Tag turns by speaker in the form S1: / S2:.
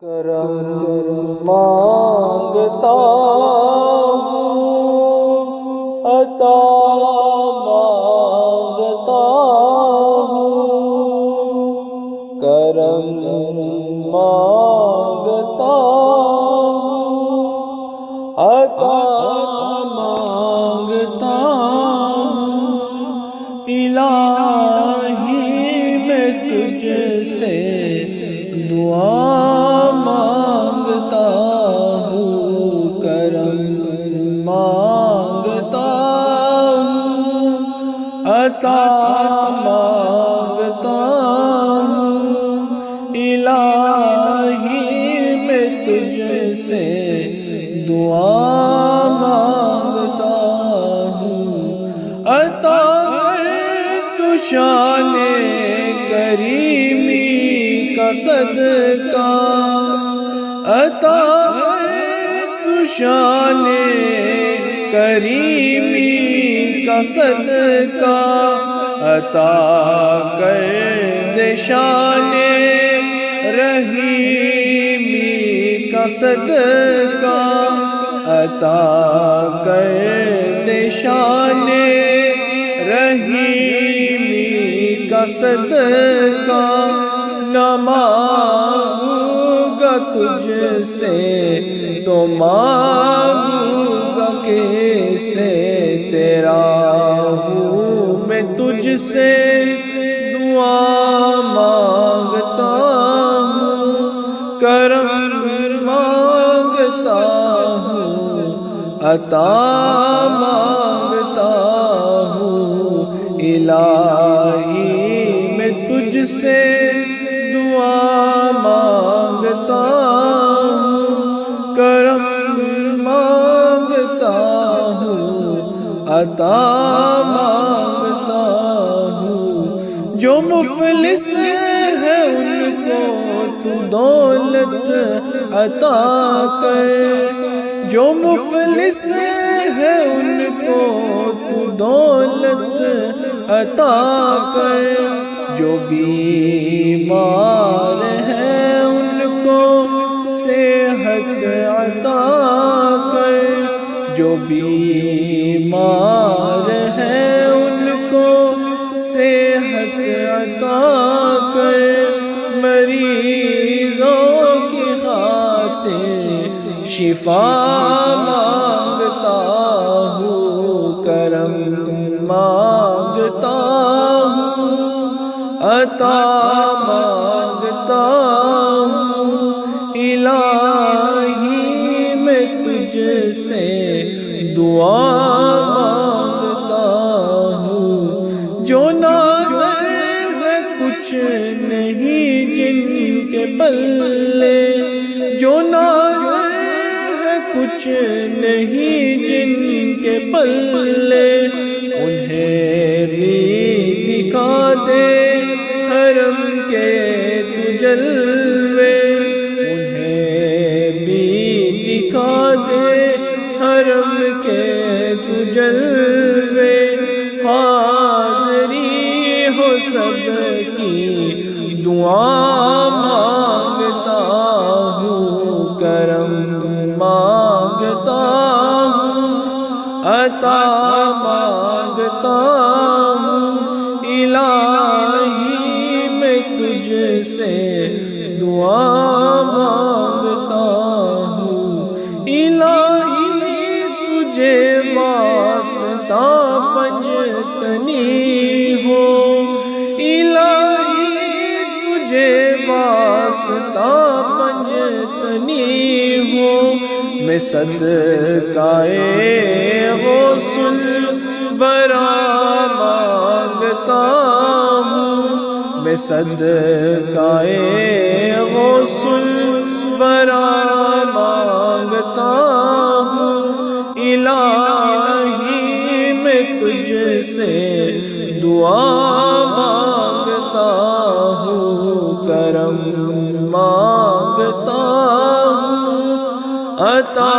S1: کرم مانگتا ہوں، عطا مانگتا ہوں، کرم مانگتا ہوں، عطا مانگتا ہوں، الہی میں تجھ سے دعا مانگتا ہوں، کرم مانگتا ہوں، عطا مانگتا ہوں، الہی میں تجھ سے دعا مانگتا ہوں، عطا کر تو شان کریمی کا صدقہ، عطا کر تو شان کریمی کا صدقہ، عطا کر دے شان رحیمی کا صدقہ، عطا کر دے شان رحیمی کا صدقہ، نہ مانگوں گا تجھ سے تو مانگوں گا کیسے، تیرا ہوں میں تجھ سے دعا مانگتا ہوں، کرم مانگتا ہوں، عطا مانگتا ہوں، الہی میں تجھ سے دعا مانگتا ہوں، کرم مانگتا ہوں، عطا مانگتا ہوں، جو مفلس ہے ان کو تو دولت عطا کر، جو مفلس ہے ان کو تو دولت عطا کر، جو بیمار ہے ان کو صحت عطا کر، جو بیمار ہے ان کو صحت عطا کر، مریضوں کی خاطر شفا مانگتا ہوں، کرم مانگتا ہوں، عطا مانگتا ہوں، الہی میں تجھ سے دعا مانگتا ہوں، جو نادر ہے کچھ نہیں جن کے پلے، جو نادر ہے کچھ نہیں جن کے پلے، انہیں بھی دکھا دے حرم کے تو جلوے، انہیں بھی دکھا دے حرم کے تو جلوے، حاضری ہو سب کی دعا مانگتا ہوں، کرم مانگتا ہوں، عطا مانگتا ہوں، الہی میں تجھ سے دعا مانگتا ہوں، الہی تجھے واسطہ پنجتنی ہو، الہی تجھے واسطہ پنجتنی ہو، میں صدقائے غسل برا مانگتا ہوں، میں صدقائے غسل برا مانگتا ہوں، الہی میں تجھ سے دعا مانگتا ہوں، کرم مانگتا ہوں، عطا